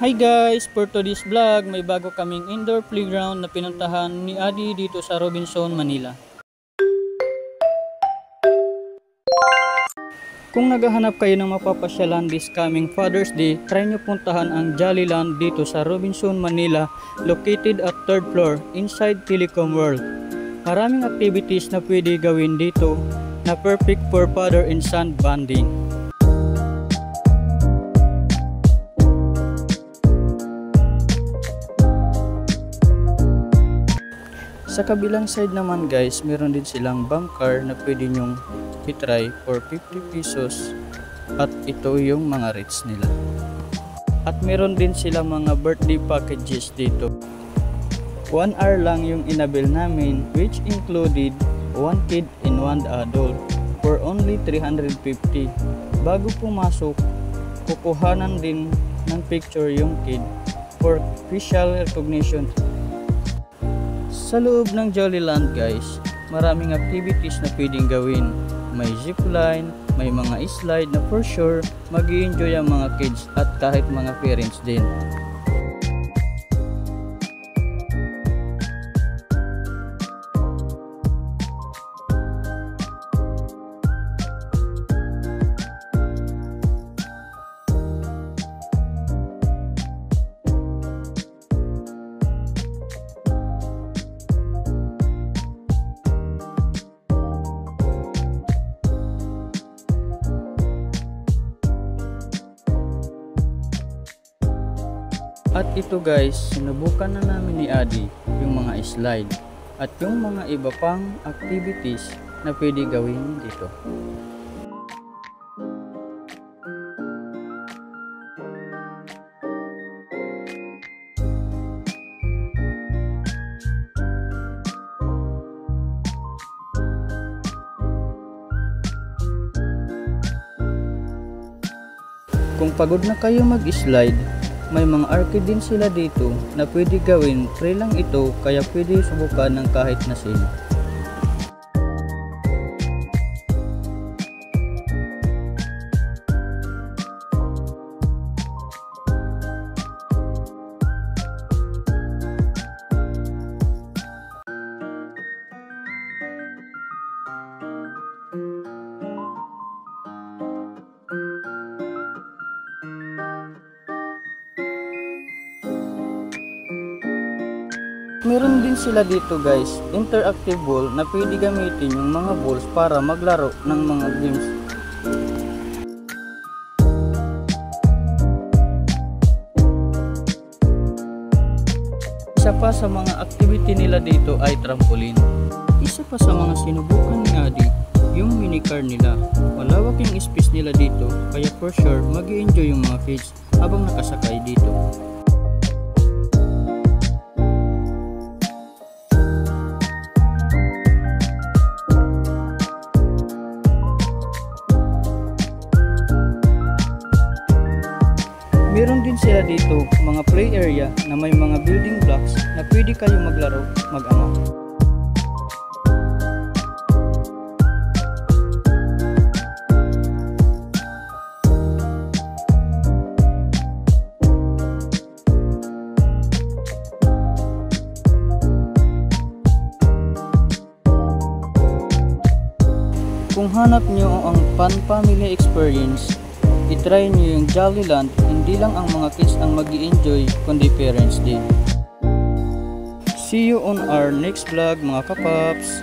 Hi guys! For today's vlog, may bago kaming indoor playground na pinuntahan ni Adi dito sa Robinson, Manila. Kung naghahanap kayo ng mapapasyalan this coming Father's Day, try nyo puntahan ang Jollyland dito sa Robinson, Manila, located at 3rd floor inside Telecom World. Maraming activities na pwede gawin dito na perfect for father and son bonding. Sa kabilang side naman guys, meron din silang bunker na pwede nyong itry for 50 pesos at ito yung mga rates nila. At meron din silang mga birthday packages dito. 1 hour lang yung inabil namin, which included 1 kid and 1 adult for only 350. Bago pumasok, kukuhanan din ng picture yung kid for facial recognition. Sa loob ng Jollyland guys, maraming activities na pwedeng gawin. May zipline, may mga slide na for sure mag-i-enjoy ang mga kids at kahit mga parents din. At ito guys, sinubukan na namin ni Adi yung mga slide at yung mga iba pang activities na pwede gawin dito. Kung pagod na kayo mag-slide, may mga arcade din sila dito na pwede gawin. Free lang ito kaya pwede subukan ng kahit na sino. Meron din sila dito guys, interactive ball na pwede gamitin yung mga balls para maglaro ng mga games. Isa pa sa mga activity nila dito ay trampoline. Isa pa sa mga sinubukan ni Adi, yung minicar nila. Malawak yung space nila dito, kaya for sure mag-i-enjoy yung mga kids habang nakasakay dito. Meron din sila dito mga play area na may mga building blocks na pwede kayo maglaro mag-ama. Kung hanap nyo ang fun family experience, itry nyo yung Jollyland. Hindi lang ang mga kids ang mag-i-enjoy kundi parents din. See you on our next vlog mga kapaps!